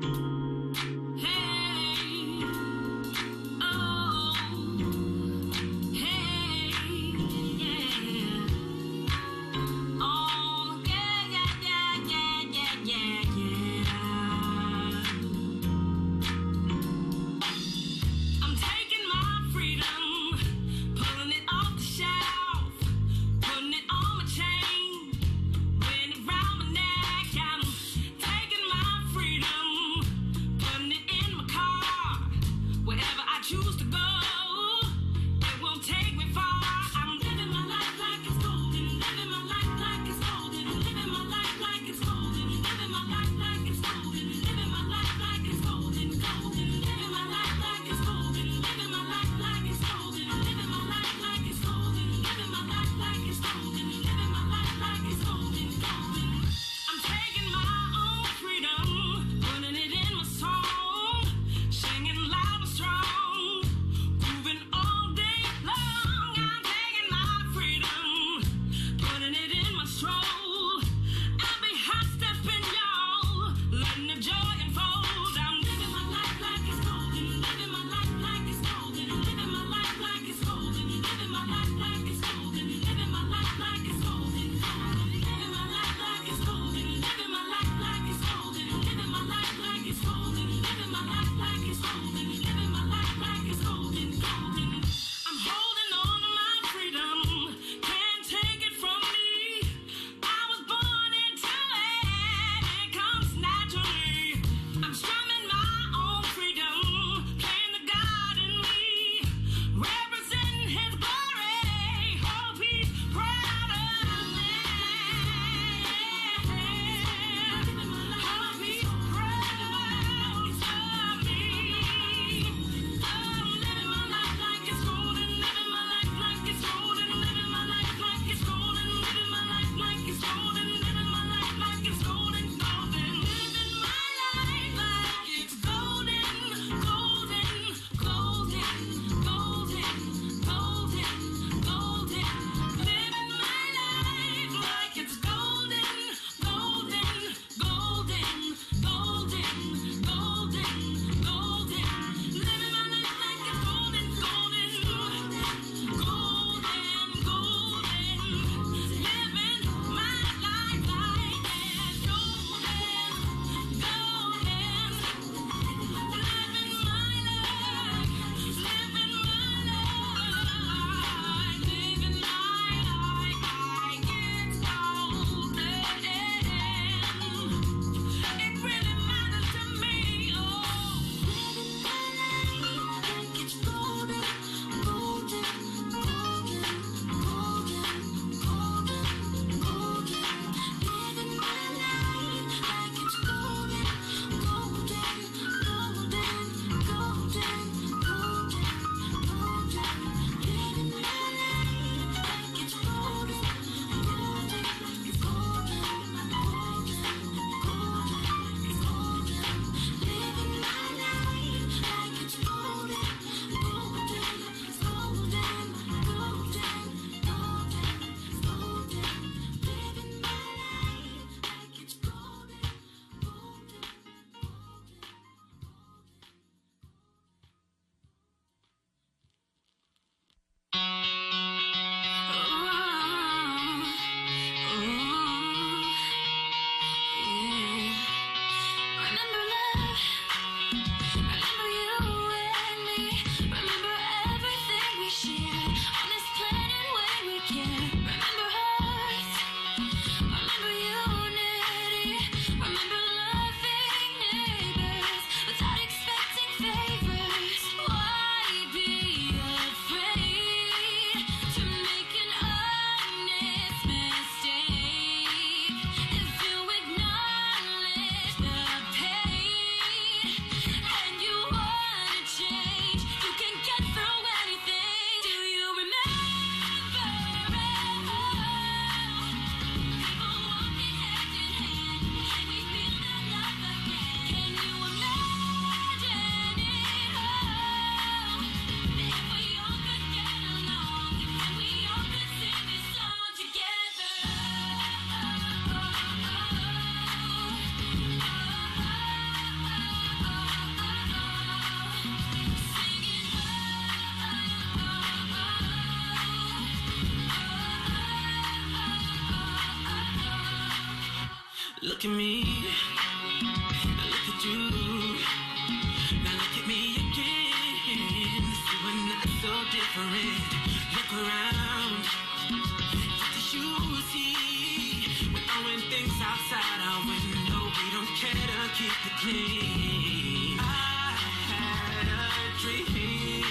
Hey, oh, hey, yeah. Oh, yeah, yeah, yeah, yeah, yeah, yeah, yeah. I'm taking my freedom, pulling it off the shelf, putting it on my chain, wearing it round my neck. I'm taking my freedom, Look at me, now look at you, now look at me again. See, we're not so different. Look around, put the shoes see. We're throwing things outside our window. We don't care to keep it clean. I had a dream,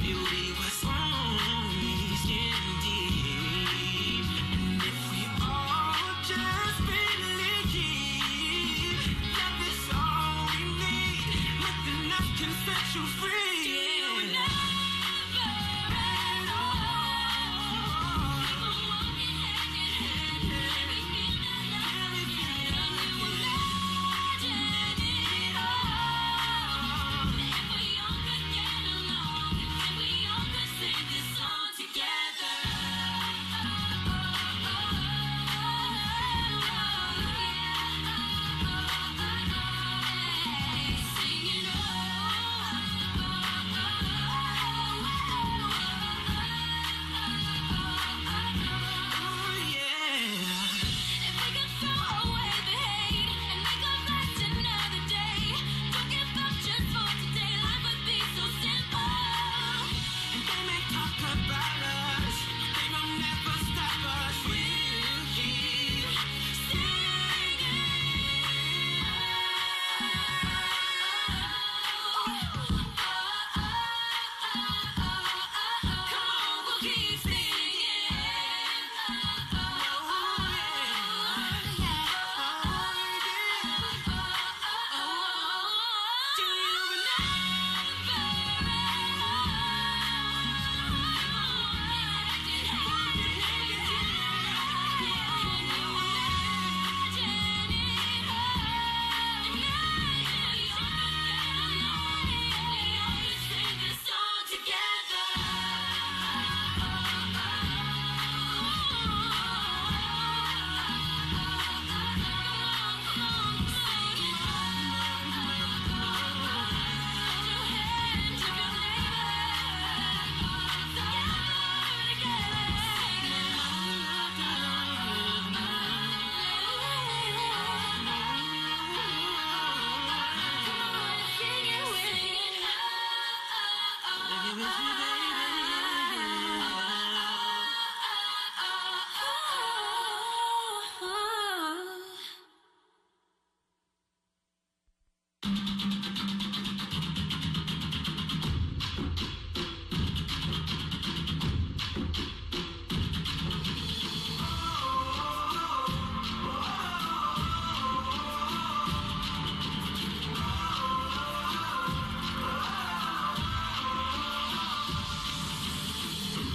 beauty was on me skin deep. And if we all just believe, love is all we need. Nothing else can set you free. You never at all. Keep on walking hand in hand. Let me feel that love again. And you imagine it all. If we all could get along, and we all could sing this song together. Sing it If we could throw away the hate and make our lives another day, don't give up just for today. Life would be so simple. And they may talk about us, they will never stop us. We'll keep Come on, we'll keep singing. Do you sing this song together.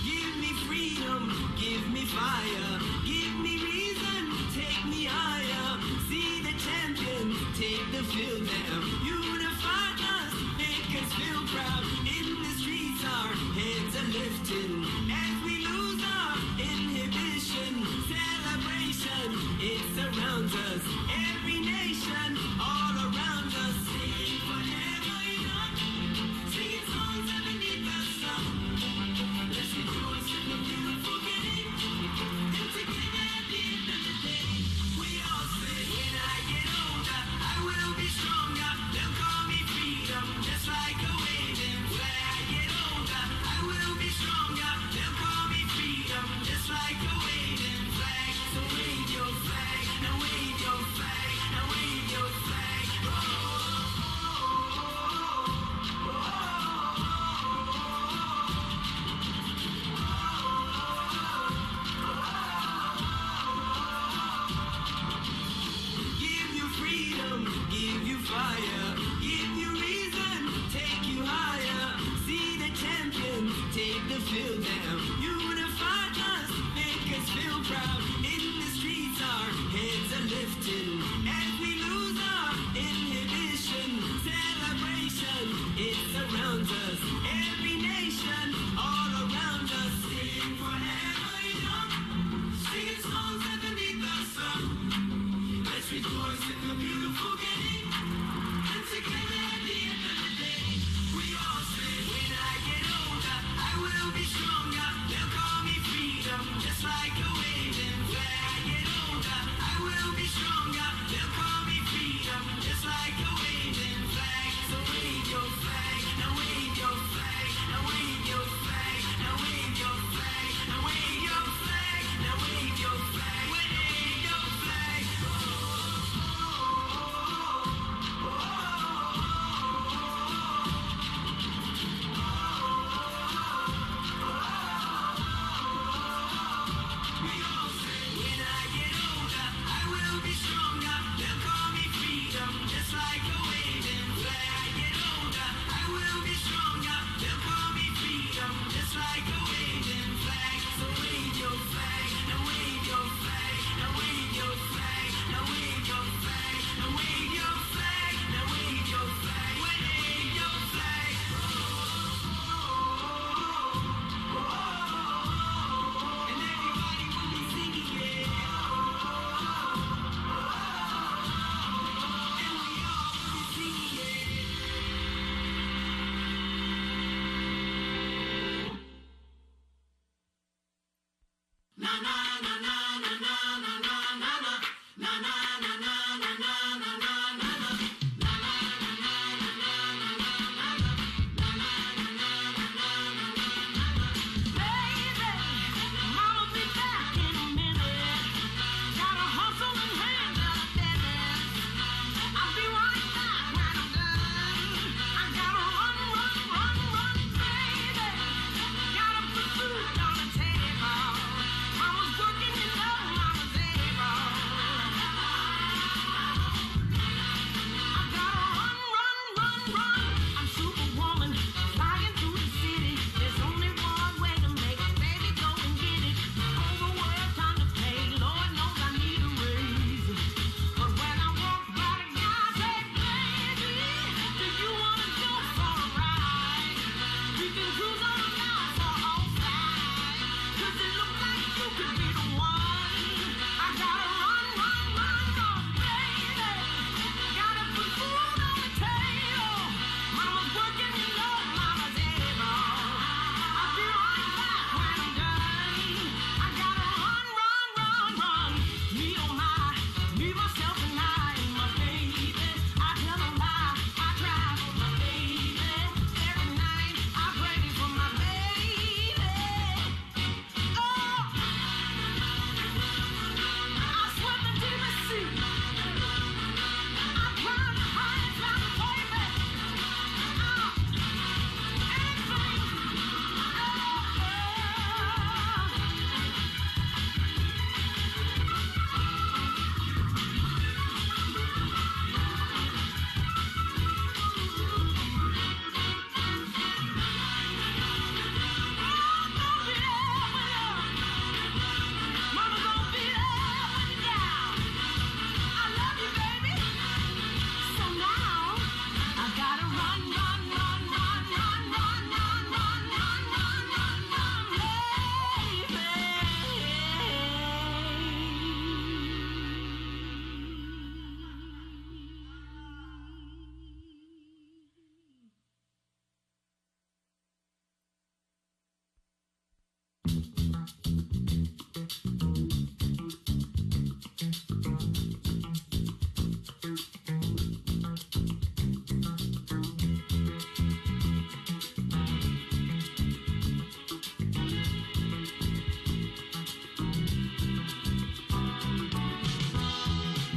Give me freedom, give me fire, give me reason, take me higher. See the champions, take the field now. Unify us, make us feel proud. In the streets our heads are lifting as we lose our inhibition. Celebration, it surrounds us. Every nation, all around us. Sing whatever you want, singing songs underneath the sun. Let's rejoice in the beautiful game. And together at the end of the day, we all say, when I get older, I will be stronger.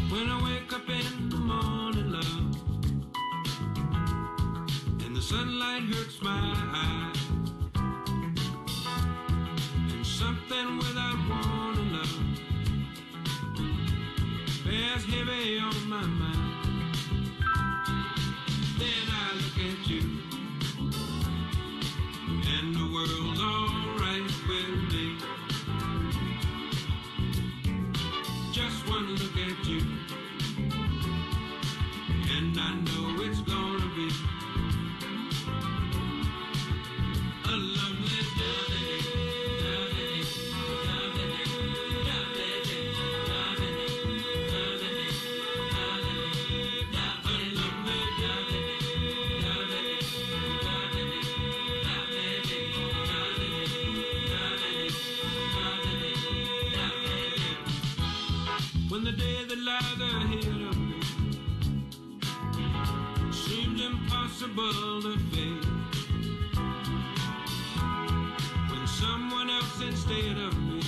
When I wake up in the morning, love, and the sunlight hurts my eyes, and something without warning, love, bears heavy on my mind. Then I look at you, and the world's alright with me. Just one look at you, and I know it's gonna be a lovely day. When the day that lies ahead of me seems impossible to face, when someone else instead of me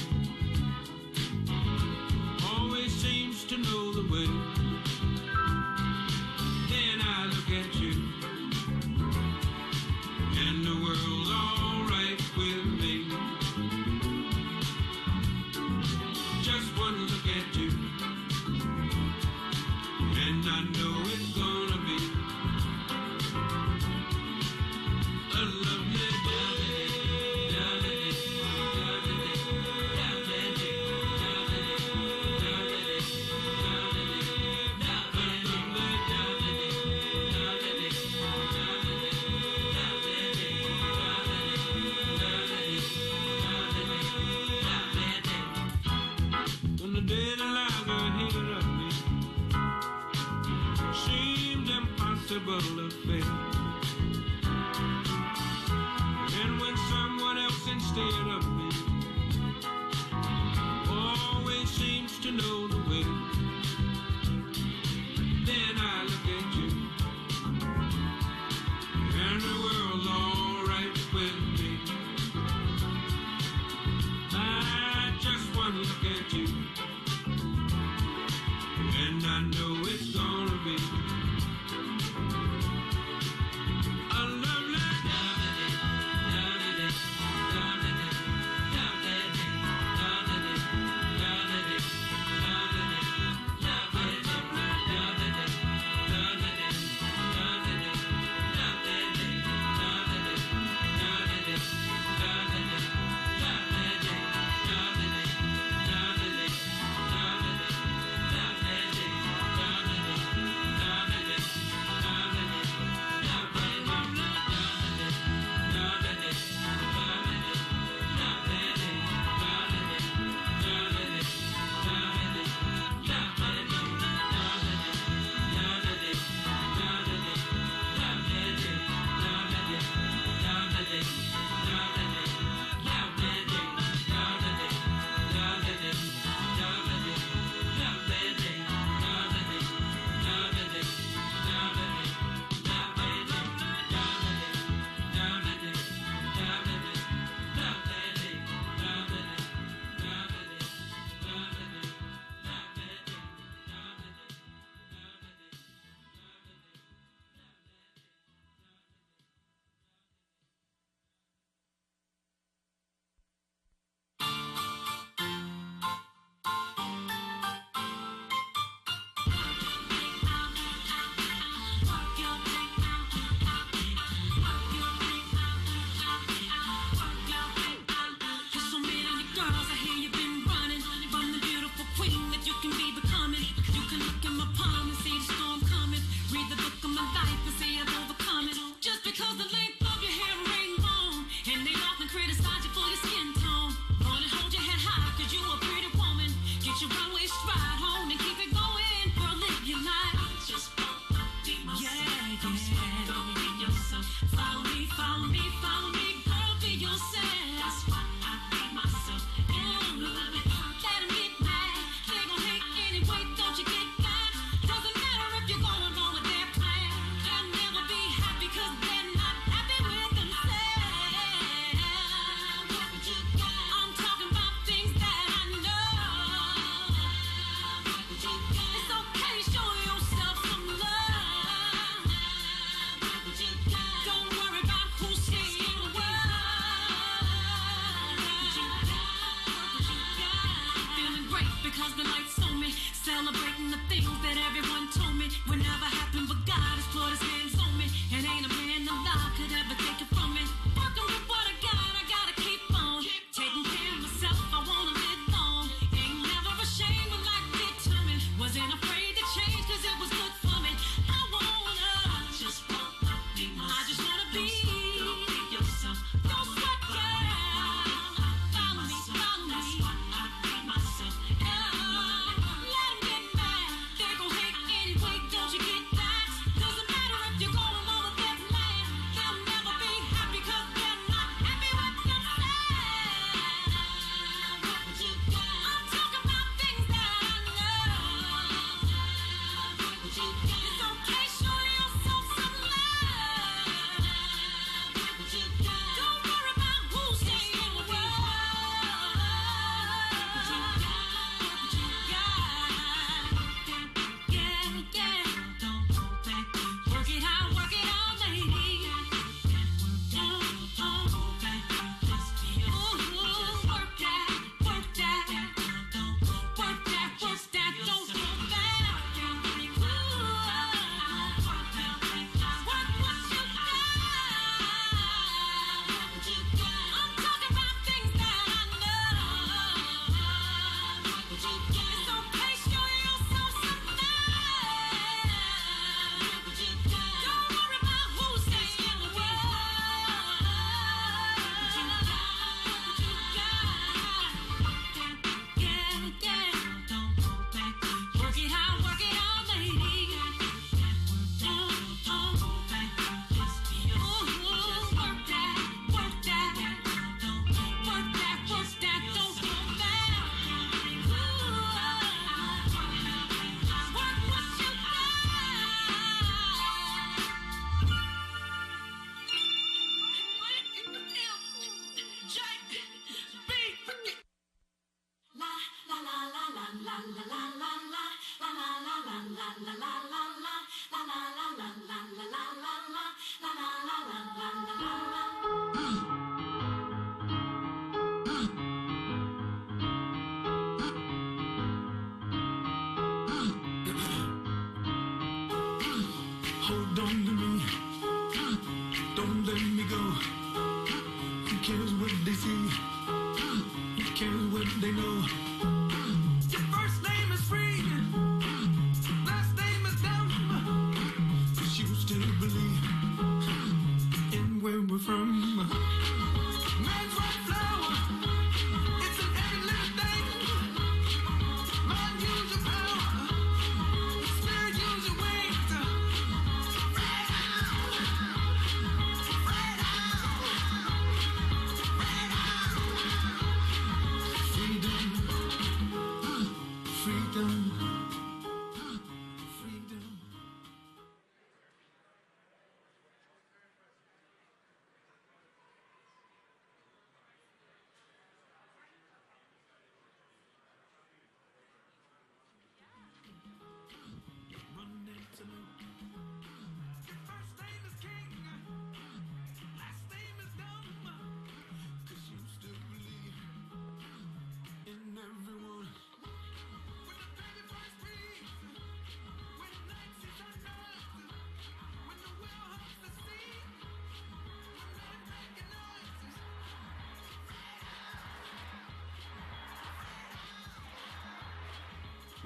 always seems to know the way, then I look at you, and the world's alright with me. Just one look at you, and I know it's gonna be a lovely day. When the day that lies ahead of me seems impossible to face, and when someone else instead of me always seems to know the way, then I look at you, and the world's alright with me. I just want to look at you, and I know it's gonna be a lovely day.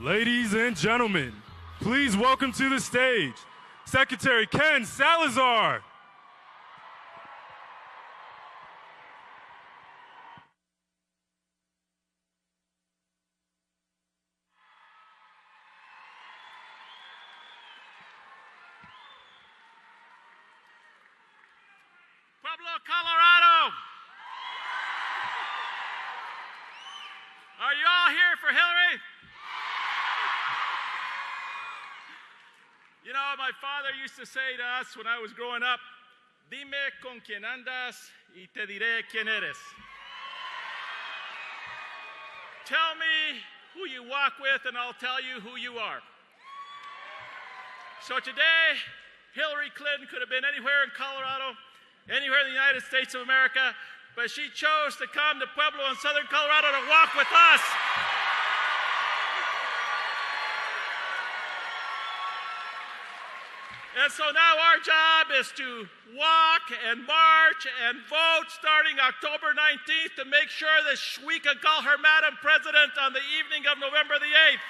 Ladies and gentlemen, please welcome to the stage Secretary Ken Salazar. Pueblo, Colorado. Are you all here for Hillary? You know, my father used to say to us when I was growing up, dime con quién andas y te diré quién eres. Tell me who you walk with and I'll tell you who you are. So today, Hillary Clinton could have been anywhere in Colorado, anywhere in the United States of America, but she chose to come to Pueblo in southern Colorado to walk with us. And so now our job is to walk and march and vote starting October 19th to make sure that we can call her Madam President on the evening of November the 8th.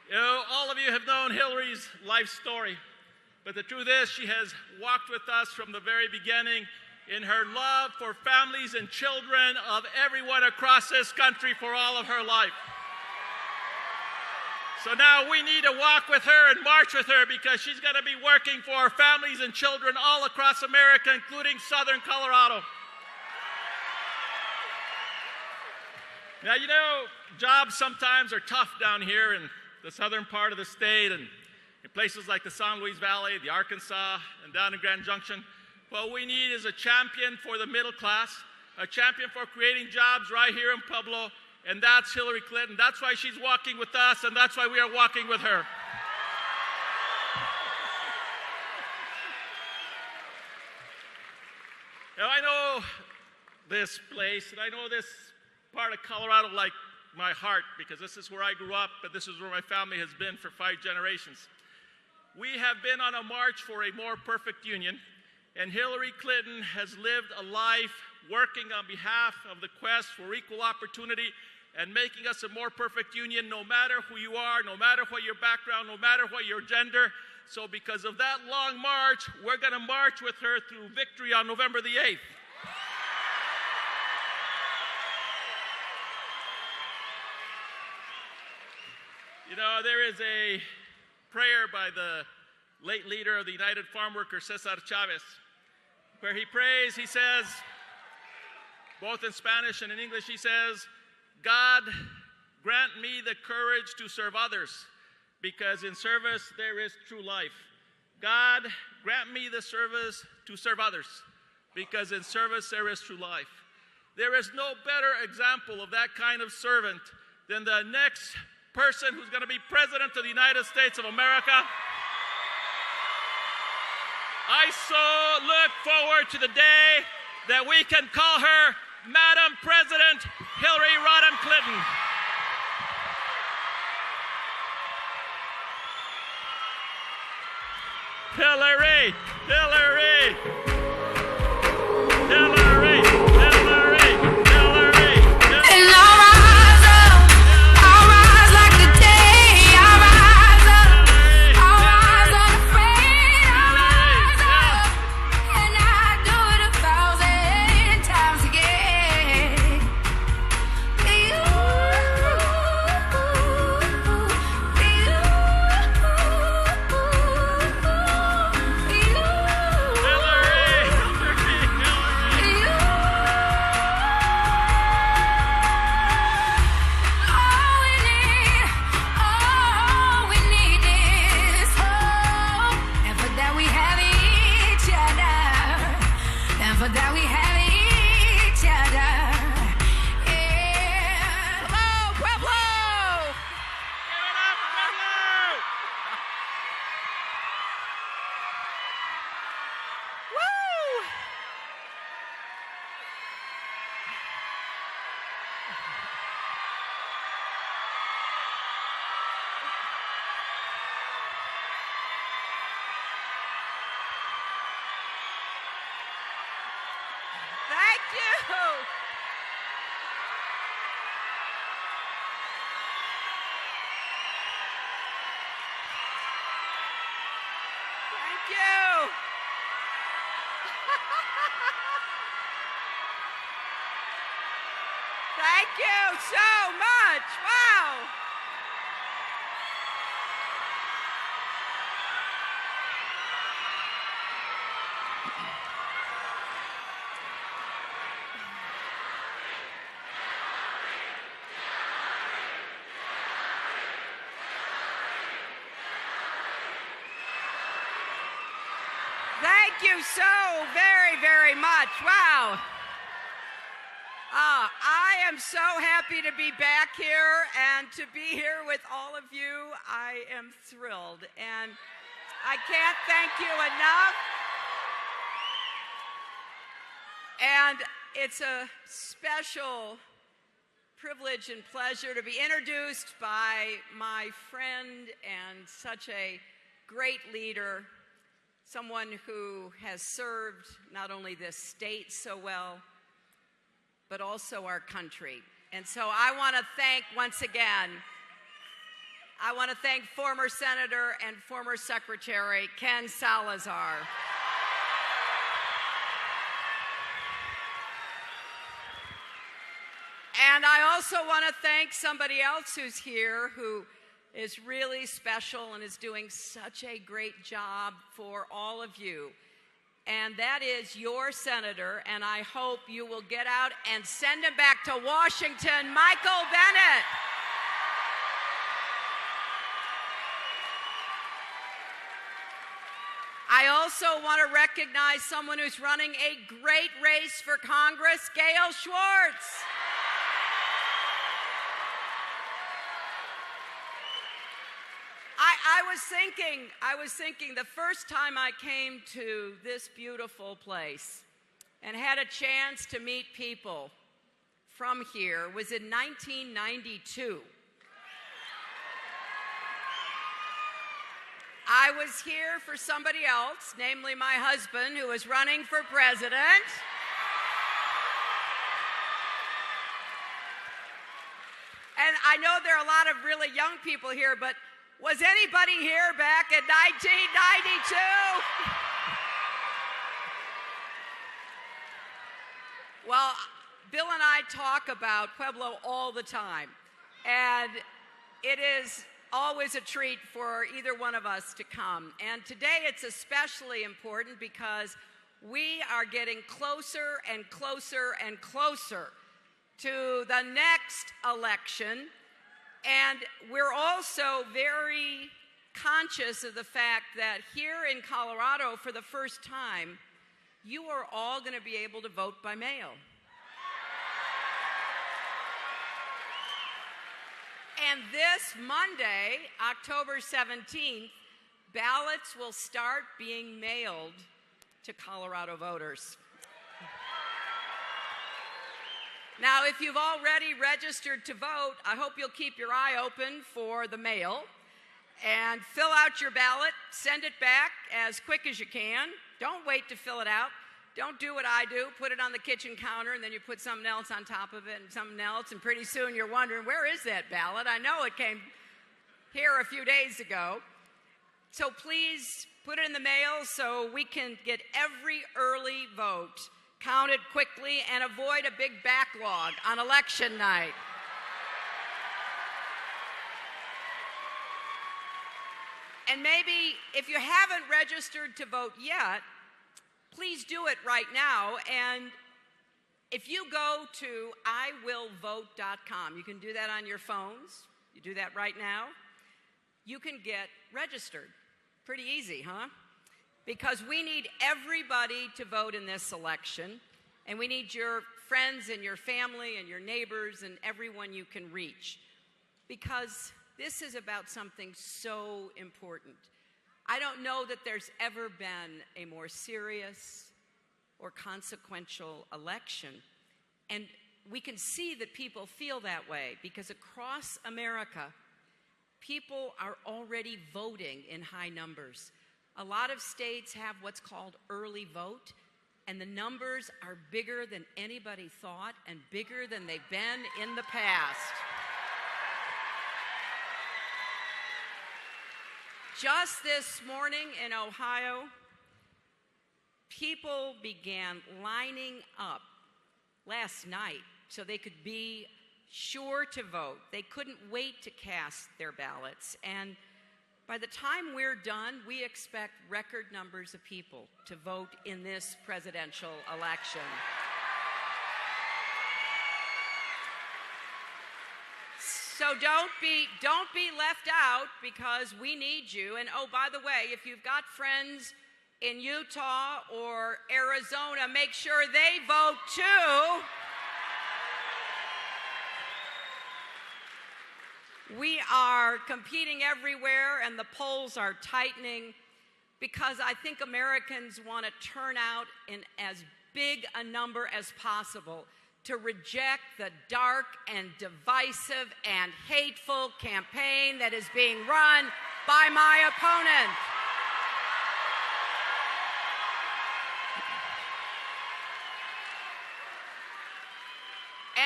You know, all of you have known Hillary's life story, but the truth is she has walked with us from the very beginning in her love for families and children of everyone across this country for all of her life. So now we need to walk with her and march with her because she's going to be working for our families and children all across America, including southern Colorado. Now, you know, jobs sometimes are tough down here in the southern part of the state and in places like the San Luis Valley, the Arkansas, and down in Grand Junction. What we need is a champion for the middle class, a champion for creating jobs right here in Pueblo, and that's Hillary Clinton. That's why she's walking with us, and that's why we are walking with her. Now, I know this place, and I know this part of Colorado like my heart, because this is where I grew up, but this is where my family has been for 5 generations. We have been on a march for a more perfect union, and Hillary Clinton has lived a life working on behalf of the quest for equal opportunity and making us a more perfect union, no matter who you are, no matter what your background, no matter what your gender. So because of that long march, we're going to march with her through victory on November the 8th. You know, there is a prayer by the late leader of the United Farm Workers, Cesar Chavez, where he prays, he says, both in Spanish and in English, he says, God, grant me the courage to serve others, because in service there is true life. God, grant me the service to serve others, because in service there is true life. There is no better example of that kind of servant than the next person who's going to be President of the United States of America. I so look forward to the day that we can call her Madam President Hillary Rodham Clinton. Hillary, Hillary, Hillary, Hillary, Hillary, Hillary. And I'll rise like the day. I'll rise unafraid. I'll rise up, and I do it 1,000 times again. you. Thank you so much. Wow. Thank you so very, very much. Wow. I am so happy to be back here and to be here with all of you. I am thrilled, and I can't thank you enough. And it's a special privilege and pleasure to be introduced by my friend and such a great leader, someone who has served not only this state so well, but also our country. And so I want to thank, once again, I want to thank former Senator and former Secretary Ken Salazar. And I also want to thank somebody else who's here who is really special and is doing such a great job for all of you. And that is your senator, and I hope you will get out and send him back to Washington, Michael Bennet. I also want to recognize someone who's running a great race for Congress, Gail Schwartz. I was thinking the first time I came to this beautiful place and had a chance to meet people from here was in 1992. I was here for somebody else, namely my husband, who was running for president. And I know there are a lot of really young people here, but was anybody here back in 1992? Well, Bill and I talk about Pueblo all the time, and it is always a treat for either one of us to come. And today it's especially important because we are getting closer and closer and closer to the next election. And we're also very conscious of the fact that here in Colorado, for the first time, you are all going to be able to vote by mail. And this Monday, October 17th, ballots will start being mailed to Colorado voters. Now, if you've already registered to vote, I hope you'll keep your eye open for the mail and fill out your ballot, send it back as quick as you can. Don't wait to fill it out. Don't do what I do, put it on the kitchen counter, and then you put something else on top of it and something else, and pretty soon you're wondering, where is that ballot? I know it came here a few days ago. So please put it in the mail so we can get every early vote counted quickly and avoid a big backlog on election night. And maybe if you haven't registered to vote yet, please do it right now. And if you go to iwillvote.com, you can do that on your phones. You do that right now. You can get registered. Pretty easy, huh? Because we need everybody to vote in this election, and we need your friends and your family and your neighbors and everyone you can reach, because this is about something so important. I don't know that there's ever been a more serious or consequential election, and we can see that people feel that way because across America, people are already voting in high numbers. A lot of states have what's called early vote, and the numbers are bigger than anybody thought and bigger than they've been in the past. Just this morning in Ohio, people began lining up last night so they could be sure to vote. They couldn't wait to cast their ballots. And by the time we're done, we expect record numbers of people to vote in this presidential election. So don't be left out, because we need you. And oh, by the way, if you've got friends in Utah or Arizona, make sure they vote too. We are competing everywhere, and the polls are tightening, because I think Americans want to turn out in as big a number as possible to reject the dark and divisive and hateful campaign that is being run by my opponent.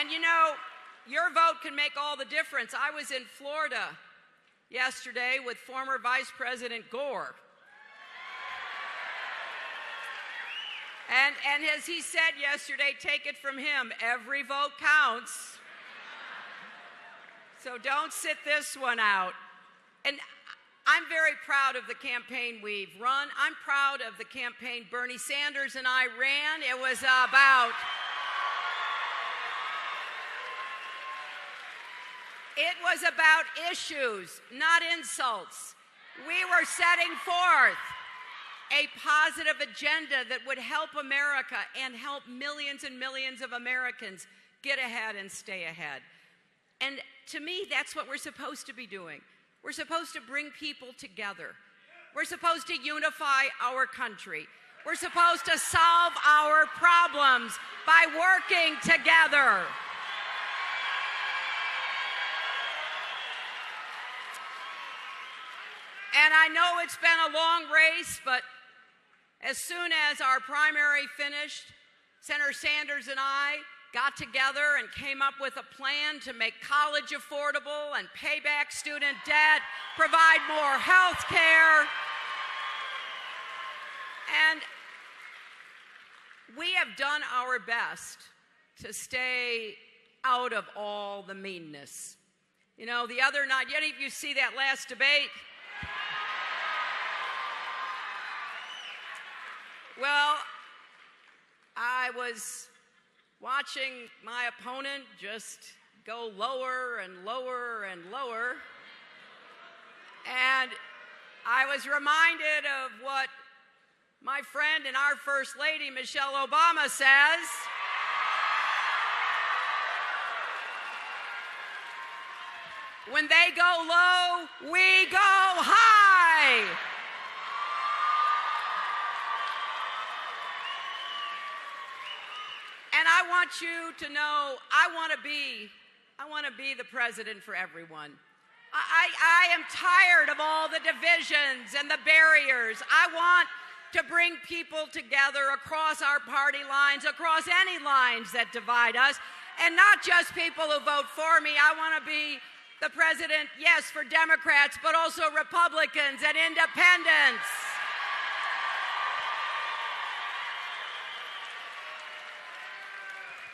And you know, your vote can make all the difference. I was in Florida yesterday with former Vice President Gore. And as he said yesterday, take it from him, every vote counts. So don't sit this one out. And I'm very proud of the campaign we've run. I'm proud of the campaign Bernie Sanders and I ran. It was about issues, not insults. We were setting forth a positive agenda that would help America and help millions and millions of Americans get ahead and stay ahead. And to me, that's what we're supposed to be doing. We're supposed to bring people together. We're supposed to unify our country. We're supposed to solve our problems by working together. And I know it's been a long race, but as soon as our primary finished, Senator Sanders and I got together and came up with a plan to make college affordable and pay back student debt, provide more health care. And we have done our best to stay out of all the meanness. You know, the other night, any of you see that last debate? Well, I was watching my opponent just go lower and lower and lower. And I was reminded of what my friend and our First Lady, Michelle Obama, says. When they go low, we go high. And I want you to know, I want to be the president for everyone. I am tired of all the divisions and the barriers. I want to bring people together across our party lines, across any lines that divide us, and not just people who vote for me. I want to be the president, yes, for Democrats, but also Republicans and independents.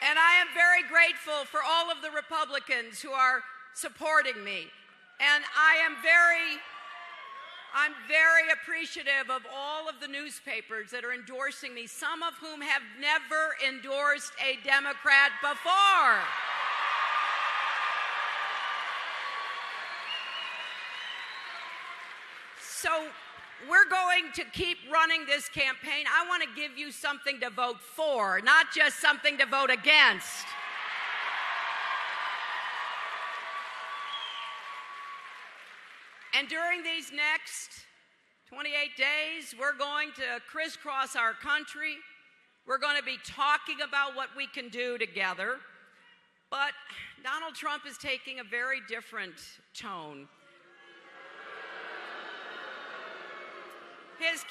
And I am very grateful for all of the Republicans who are supporting me. And I'm very appreciative of all of the newspapers that are endorsing me, some of whom have never endorsed a Democrat before. So we're going to keep running this campaign. I want to give you something to vote for, not just something to vote against. And during these next 28 days, we're going to crisscross our country. We're going to be talking about what we can do together. But Donald Trump is taking a very different tone. His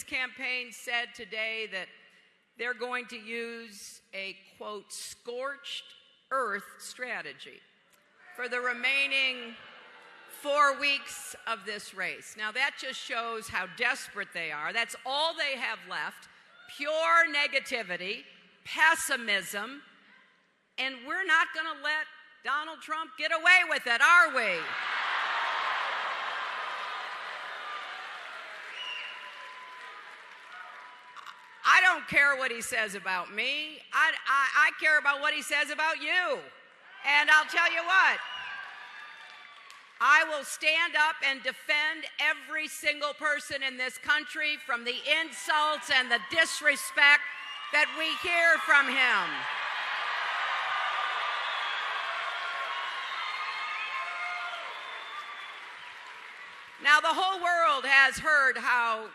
campaign said today that they're going to use a, quote, scorched earth strategy for the remaining 4 weeks of this race. Now, that just shows how desperate they are. That's all they have left. Pure negativity, pessimism, and we're not going to let Donald Trump get away with it, are we? I don't care what he says about me. I care about what he says about you. And I'll tell you what, I will stand up and defend every single person in this country from the insults and the disrespect that we hear from him. Now, the whole world has heard how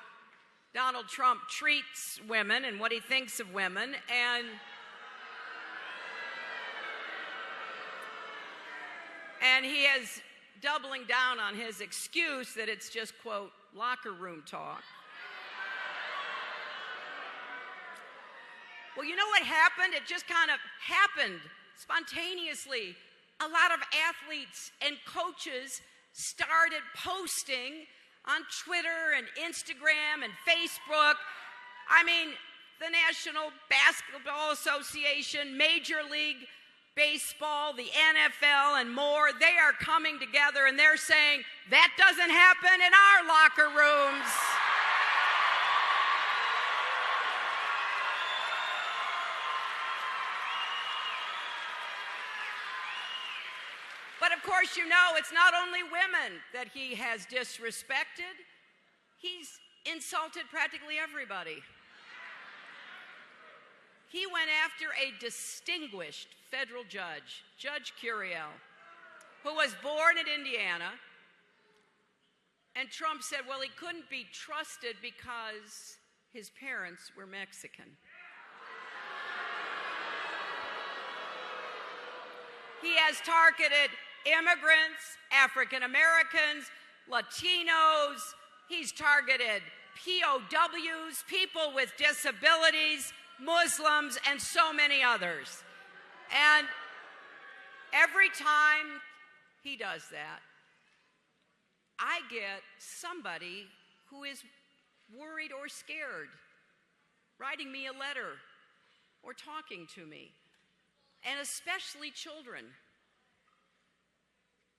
Donald Trump treats women and what he thinks of women, and he is doubling down on his excuse that it's just, quote, locker room talk. Well, you know what happened? It just kind of happened spontaneously. A lot of athletes and coaches started posting on Twitter and Instagram and Facebook. I mean, the National Basketball Association, Major League Baseball, the NFL, and more, they are coming together and they're saying, that doesn't happen in our locker rooms. But of course, you know, it's not only women that he has disrespected. He's insulted practically everybody. He went after a distinguished federal judge, Judge Curiel, who was born in Indiana. And Trump said, well, he couldn't be trusted because his parents were Mexican. He has targeted immigrants, African Americans, Latinos. He's targeted POWs, people with disabilities, Muslims, and so many others. And every time he does that, I get somebody who is worried or scared, writing me a letter or talking to me, and especially children.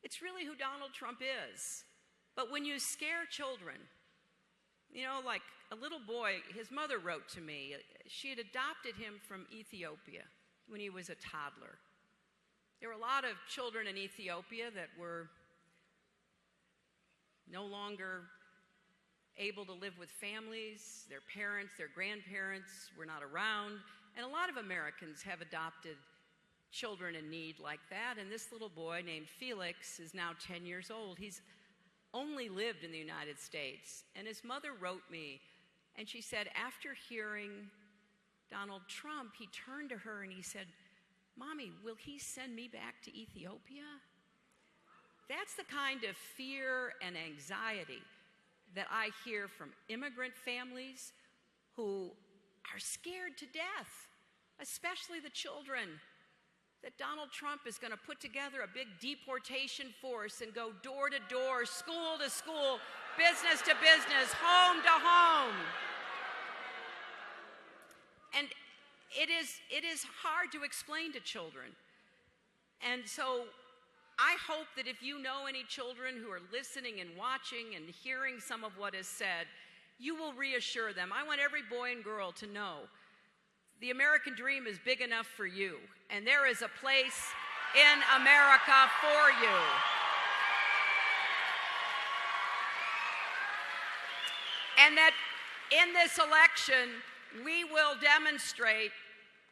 It's really who Donald Trump is. But when you scare children, you know, like a little boy, his mother wrote to me. She had adopted him from Ethiopia when he was a toddler. There were a lot of children in Ethiopia that were no longer able to live with families. Their parents, their grandparents were not around. And a lot of Americans have adopted children in need like that. And this little boy named Felix is now 10 years old. He's only lived in the United States. And his mother wrote me, and she said, after hearing Donald Trump, he turned to her and he said, Mommy, will he send me back to Ethiopia? That's the kind of fear and anxiety that I hear from immigrant families who are scared to death, especially the children, that Donald Trump is going to put together a big deportation force and go door to door, school to school, business to business, home to home. And it is hard to explain to children. And so I hope that if you know any children who are listening and watching and hearing some of what is said, you will reassure them. I want every boy and girl to know the American dream is big enough for you, and there is a place in America for you. And that in this election, we will demonstrate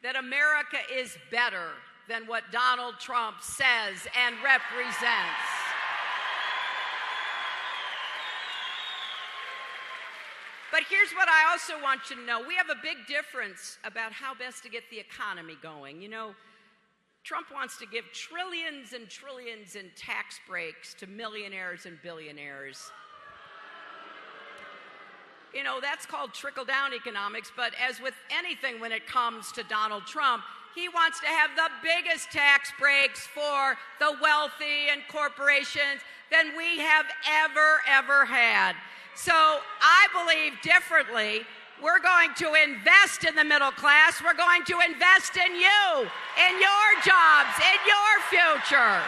that America is better than what Donald Trump says and represents. But here's what I also want you to know. We have a big difference about how best to get the economy going. You know, Trump wants to give trillions and trillions in tax breaks to millionaires and billionaires. You know, that's called trickle-down economics, but as with anything when it comes to Donald Trump, he wants to have the biggest tax breaks for the wealthy and corporations, than we have ever had. So I believe differently. We're going to invest in the middle class. We're going to invest in you, in your jobs, in your future.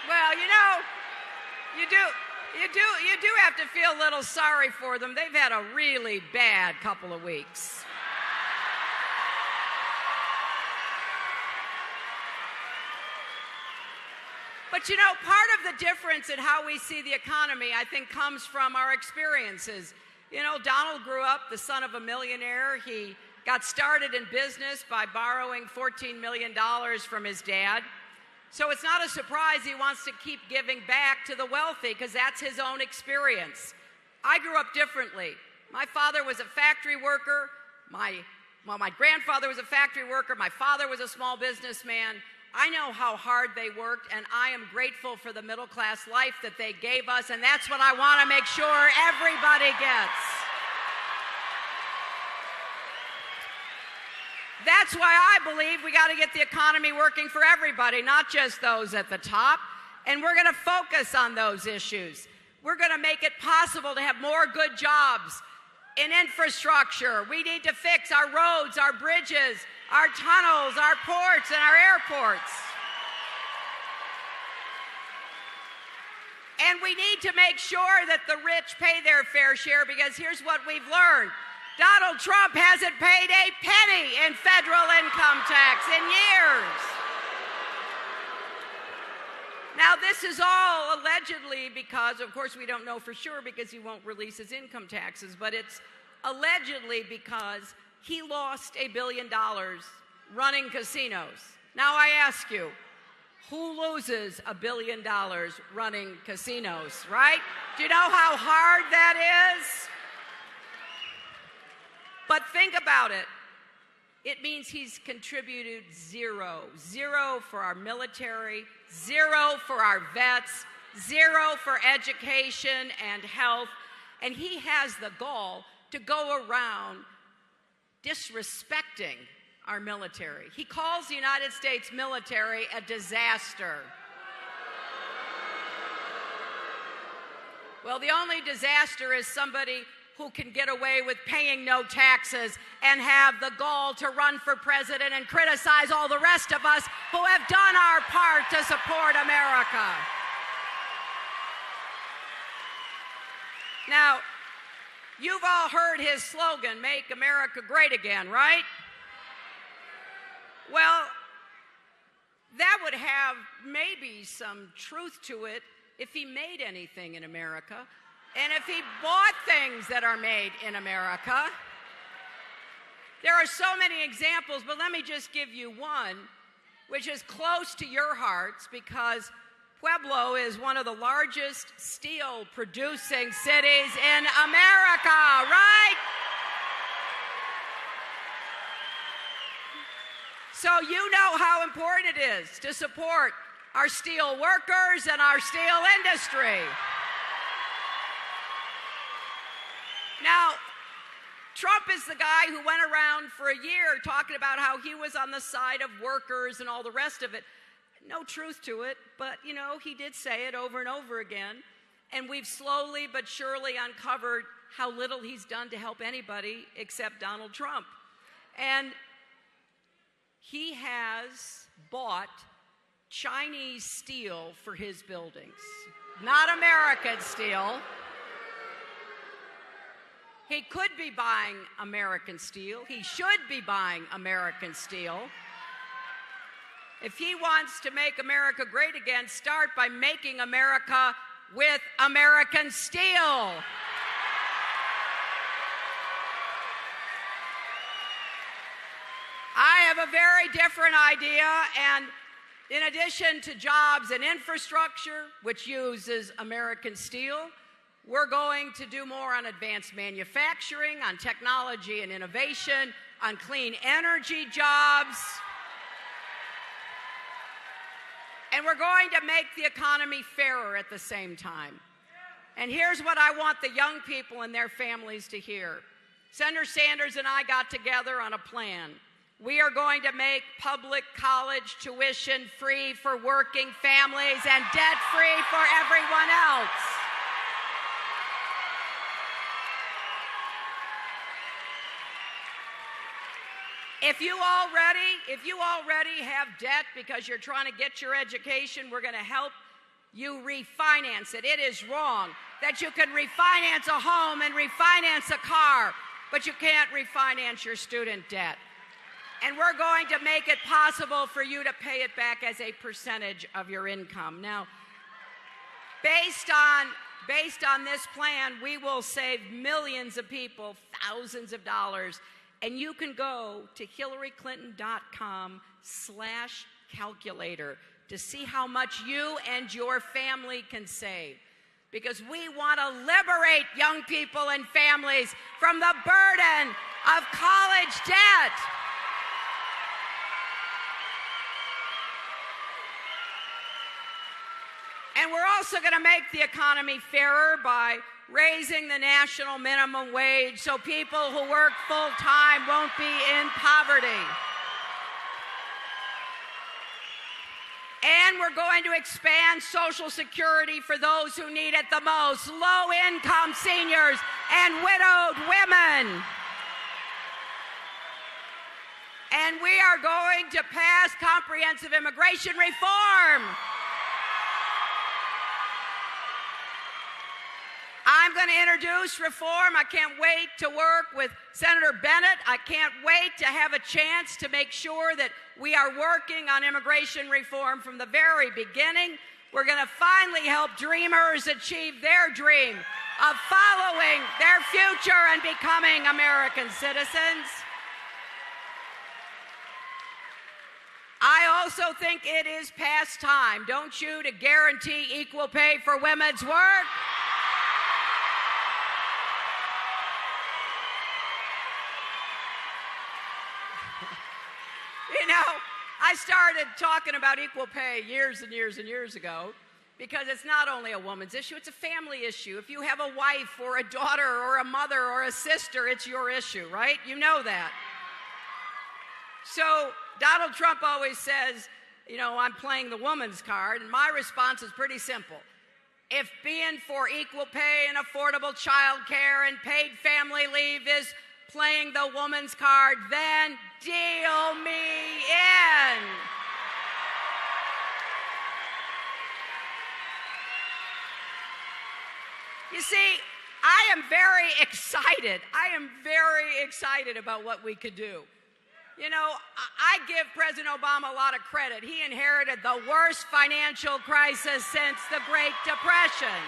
Well, you do have to feel a little sorry for them. They've had a really bad couple of weeks. But part of the difference in how we see the economy, I think, comes from our experiences. Donald grew up the son of a millionaire. He got started in business by borrowing $14 million from his dad. So it's not a surprise he wants to keep giving back to the wealthy, because that's his own experience. I grew up differently. My father was a factory worker. My grandfather was a factory worker. My father was a small businessman. I know how hard they worked, and I am grateful for the middle-class life that they gave us, and that's what I want to make sure everybody gets. That's why I believe we got to get the economy working for everybody, not just those at the top. And we're going to focus on those issues. We're going to make it possible to have more good jobs in infrastructure. We need to fix our roads, our bridges, our tunnels, our ports, and our airports. And we need to make sure that the rich pay their fair share, because here's what we've learned. Donald Trump hasn't paid a penny in federal income tax in years. Now, this is all allegedly because, of course, we don't know for sure because he won't release his income taxes, but it's allegedly because he lost $1 billion running casinos. Now, I ask you, who loses $1 billion running casinos, right? Do you know how hard that is? But think about it. It means he's contributed zero. Zero for our military, zero for our vets, zero for education and health. And he has the gall to go around disrespecting our military. He calls the United States military a disaster. Well, the only disaster is somebody who can get away with paying no taxes and have the gall to run for president and criticize all the rest of us who have done our part to support America. Now, you've all heard his slogan, "Make America Great Again," right? Well, that would have maybe some truth to it if he made anything in America. And if he bought things that are made in America. There are so many examples, but let me just give you one, which is close to your hearts, because Pueblo is one of the largest steel producing cities in America, right? So you know how important it is to support our steel workers and our steel industry. Now, Trump is the guy who went around for a year talking about how he was on the side of workers and all the rest of it. No truth to it, but, he did say it over and over again. And we've slowly but surely uncovered how little he's done to help anybody except Donald Trump. And he has bought Chinese steel for his buildings, not American steel. He could be buying American steel. He should be buying American steel. If he wants to make America great again, start by making America with American steel. I have a very different idea, and in addition to jobs and infrastructure, which uses American steel, We're going to do more on advanced manufacturing, on technology and innovation, on clean energy jobs. And we're going to make the economy fairer at the same time. And here's what I want the young people and their families to hear. Senator Sanders and I got together on a plan. We are going to make public college tuition free for working families and debt-free for everyone else. If you already have debt because you're trying to get your education, we're going to help you refinance it. It is wrong that you can refinance a home and refinance a car, but you can't refinance your student debt. And we're going to make it possible for you to pay it back as a percentage of your income. Now, based on this plan, we will save millions of people thousands of dollars. And you can go to HillaryClinton.com/calculator to see how much you and your family can save. Because we want to liberate young people and families from the burden of college debt. And we're also going to make the economy fairer by raising the national minimum wage so people who work full-time won't be in poverty. And we're going to expand Social Security for those who need it the most, low-income seniors and widowed women. And we are going to pass comprehensive immigration reform. I'm going to introduce reform. I can't wait to work with Senator Bennett. I can't wait to have a chance to make sure that we are working on immigration reform from the very beginning. We're going to finally help dreamers achieve their dream of following their future and becoming American citizens. I also think it is past time, don't you, to guarantee equal pay for women's work? You know, I started talking about equal pay years and years and years ago because it's not only a woman's issue, it's a family issue. If you have a wife or a daughter or a mother or a sister, it's your issue, right? You know that. So Donald Trump always says, you know, I'm playing the woman's card, and my response is pretty simple. If being for equal pay and affordable child care and paid family leave is playing the woman's card, then deal me in. You see, I am very excited. I am very excited about what we could do. You know, I give President Obama a lot of credit. He inherited the worst financial crisis since the Great Depression.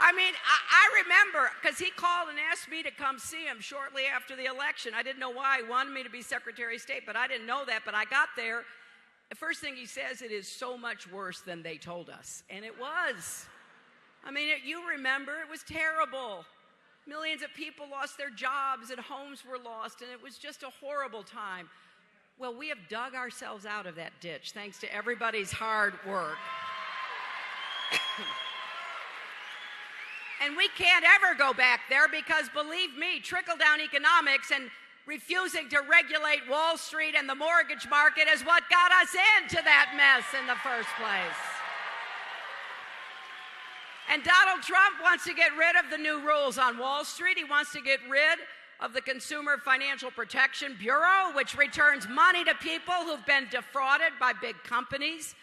I mean, I remember, because he called and asked me to come see him shortly after the election. I didn't know why he wanted me to be Secretary of State, but I didn't know that. But I got there. The first thing he says, it is so much worse than they told us. And it was. I mean, you remember, it was terrible. Millions of people lost their jobs and homes were lost, and it was just a horrible time. Well, we have dug ourselves out of that ditch thanks to everybody's hard work. And we can't ever go back there because, believe me, trickle-down economics and refusing to regulate Wall Street and the mortgage market is what got us into that mess in the first place. And Donald Trump wants to get rid of the new rules on Wall Street. He wants to get rid of the Consumer Financial Protection Bureau, which returns money to people who've been defrauded by big companies.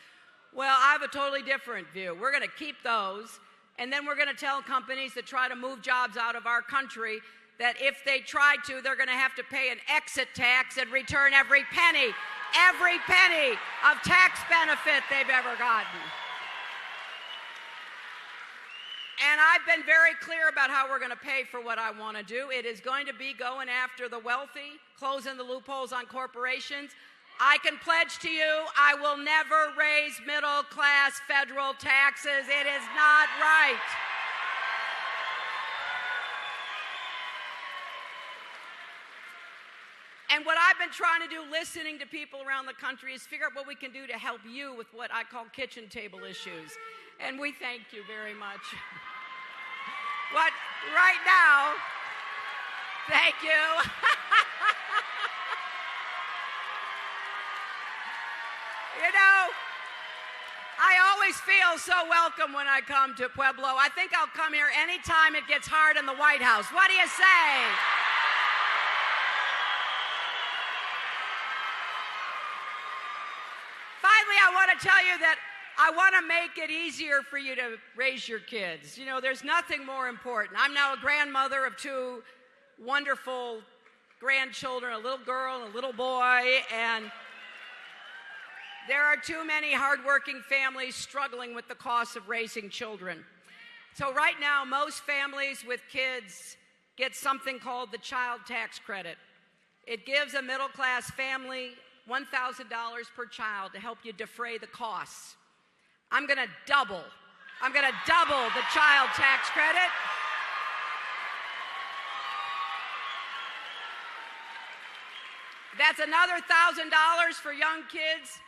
Well, I have a totally different view. We're going to keep those. And then we're going to tell companies that try to move jobs out of our country that if they try to, they're going to have to pay an exit tax and return every penny of tax benefit they've ever gotten. And I've been very clear about how we're going to pay for what I want to do. It is going to be going after the wealthy, closing the loopholes on corporations. I can pledge to you, I will never raise middle-class federal taxes. It is not right. And what I've been trying to do, listening to people around the country, is figure out what we can do to help you with what I call kitchen table issues. And we thank you very much. But right now, thank you. You know, I always feel so welcome when I come to Pueblo. I think I'll come here anytime it gets hard in the White House. What do you say? Finally, I want to tell you that I want to make it easier for you to raise your kids. You know, there's nothing more important. I'm now a grandmother of two wonderful grandchildren, a little girl and a little boy, and there are too many hardworking families struggling with the cost of raising children. So right now, most families with kids get something called the child tax credit. It gives a middle-class family $1,000 per child to help you defray the costs. I'm going to double the child tax credit. That's another $1,000 for young kids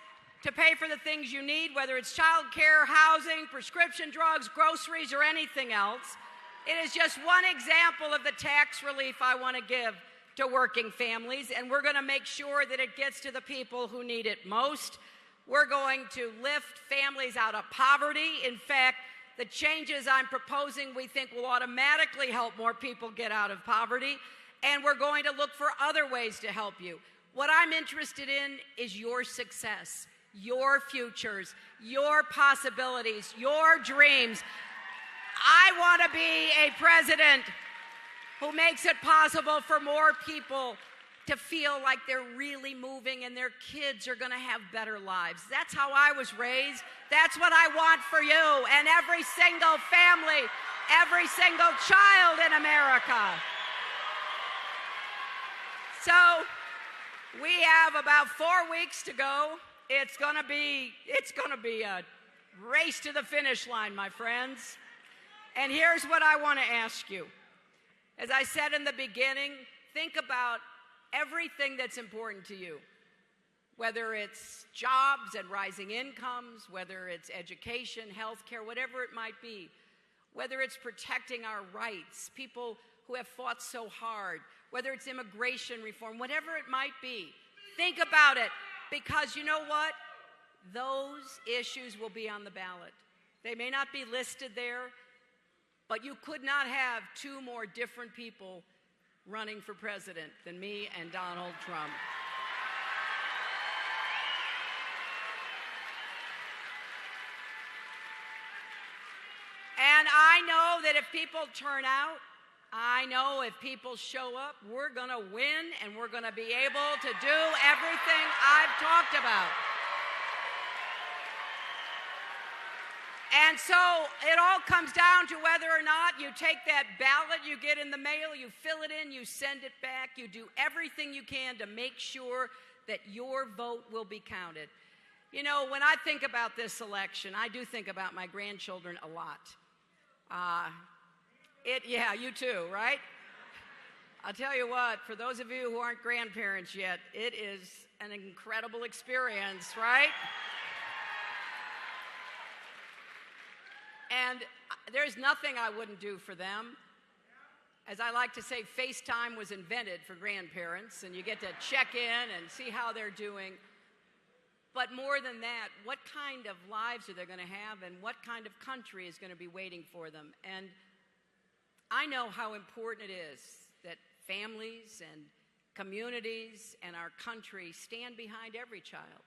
to pay for the things you need, whether it's child care, housing, prescription drugs, groceries, or anything else. It is just one example of the tax relief I want to give to working families, and we're going to make sure that it gets to the people who need it most. We're going to lift families out of poverty. In fact, the changes I'm proposing we think will automatically help more people get out of poverty, and we're going to look for other ways to help you. What I'm interested in is your success, your futures, your possibilities, your dreams. I want to be a president who makes it possible for more people to feel like they're really moving and their kids are going to have better lives. That's how I was raised. That's what I want for you and every single family, every single child in America. So we have about 4 weeks to go. It's going to be a race to the finish line, my friends. And here's what I want to ask you. As I said in the beginning, think about everything that's important to you, whether it's jobs and rising incomes, whether it's education, health care, whatever it might be, whether it's protecting our rights, people who have fought so hard, whether it's immigration reform, whatever it might be. Think about it, because you know what? Those issues will be on the ballot. They may not be listed there, but you could not have two more different people running for president than me and Donald Trump. And I know that if people turn out, I know if people show up, we're going to win and we're going to be able to do everything I've talked about. And so it all comes down to whether or not you take that ballot you get in the mail, you fill it in, you send it back, you do everything you can to make sure that your vote will be counted. You know, when I think about this election, I do think about my grandchildren a lot. Yeah, you too, right? I'll tell you what, for those of you who aren't grandparents yet, it is an incredible experience, right? And there's nothing I wouldn't do for them. As I like to say, FaceTime was invented for grandparents, and you get to check in and see how they're doing. But more than that, what kind of lives are they going to have, and what kind of country is going to be waiting for them? And I know how important it is that families and communities and our country stand behind every child.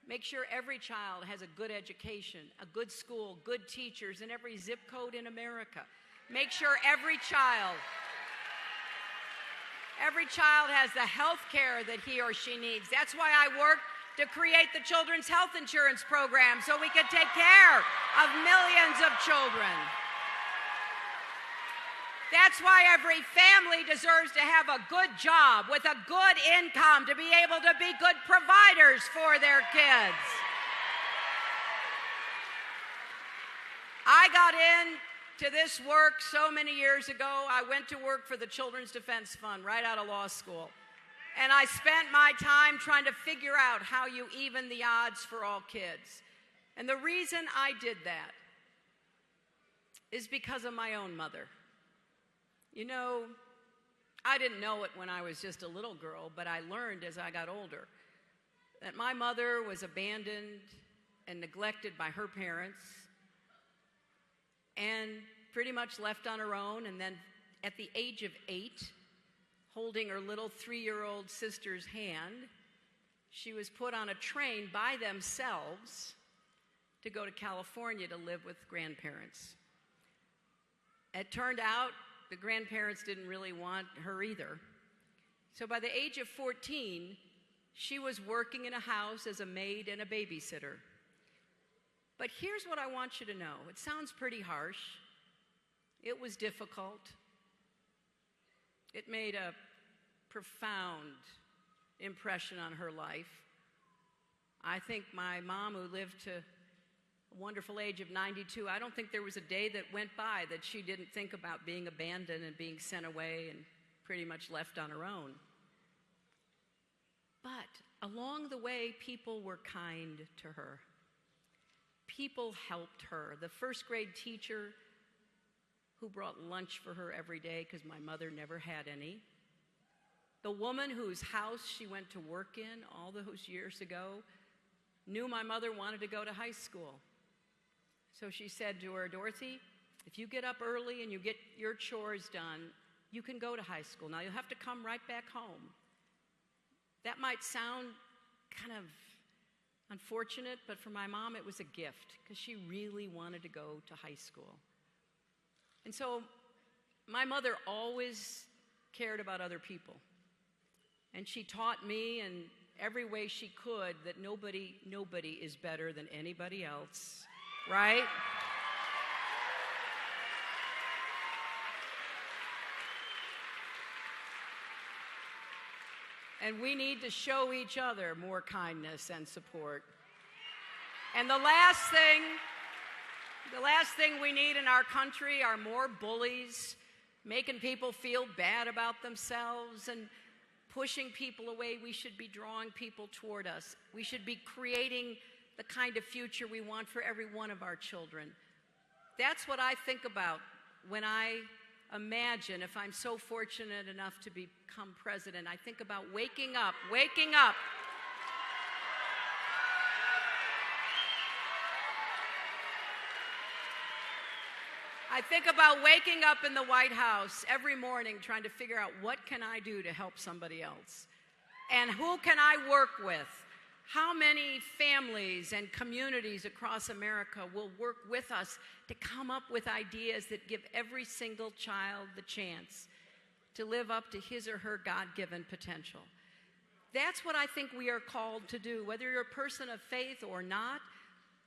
Make sure every child has a good education, a good school, good teachers in every zip code in America. Make sure every child has the health care that he or she needs. That's why I worked to create the Children's Health Insurance Program so we could take care of millions of children. That's why every family deserves to have a good job with a good income to be able to be good providers for their kids. I got into this work so many years ago. I went to work for the Children's Defense Fund right out of law school. And I spent my time trying to figure out how you even the odds for all kids. And the reason I did that is because of my own mother. You know, I didn't know it when I was just a little girl, but I learned as I got older that my mother was abandoned and neglected by her parents and pretty much left on her own. And then at the age of 8, holding her little 3-year-old sister's hand, she was put on a train by themselves to go to California to live with grandparents. It turned out the grandparents didn't really want her either. So by the age of 14, she was working in a house as a maid and a babysitter. But here's what I want you to know. It sounds pretty harsh. It was difficult. It made a profound impression on her life. I think my mom, who lived to a wonderful age of 92, I don't think there was a day that went by that she didn't think about being abandoned and being sent away and pretty much left on her own. But along the way, people were kind to her. People helped her. The first grade teacher who brought lunch for her every day because my mother never had any. The woman whose house she went to work in all those years ago knew my mother wanted to go to high school. So she said to her, Dorothy, if you get up early and you get your chores done, you can go to high school. Now you'll have to come right back home. That might sound kind of unfortunate, but for my mom it was a gift because she really wanted to go to high school. And so my mother always cared about other people. And she taught me in every way she could that nobody is better than anybody else, right? And we need to show each other more kindness and support. And the last thing we need in our country are more bullies, making people feel bad about themselves and pushing people away. We should be drawing people toward us. We should be creating the kind of future we want for every one of our children. That's what I think about when I imagine, if I'm so fortunate enough to become president, I think about waking up. I think about waking up in the White House every morning trying to figure out what can I do to help somebody else? And who can I work with? How many families and communities across America will work with us to come up with ideas that give every single child the chance to live up to his or her God-given potential? That's what I think we are called to do. Whether you're a person of faith or not,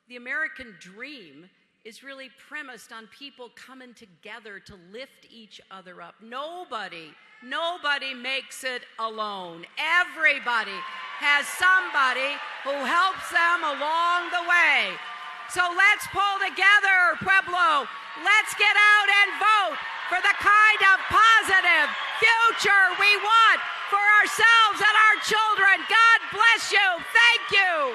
the American dream is really premised on people coming together to lift each other up. Nobody makes it alone. Everybody has somebody who helps them along the way. So let's pull together, Pueblo. Let's get out and vote for the kind of positive future we want for ourselves and our children. God bless you. Thank you.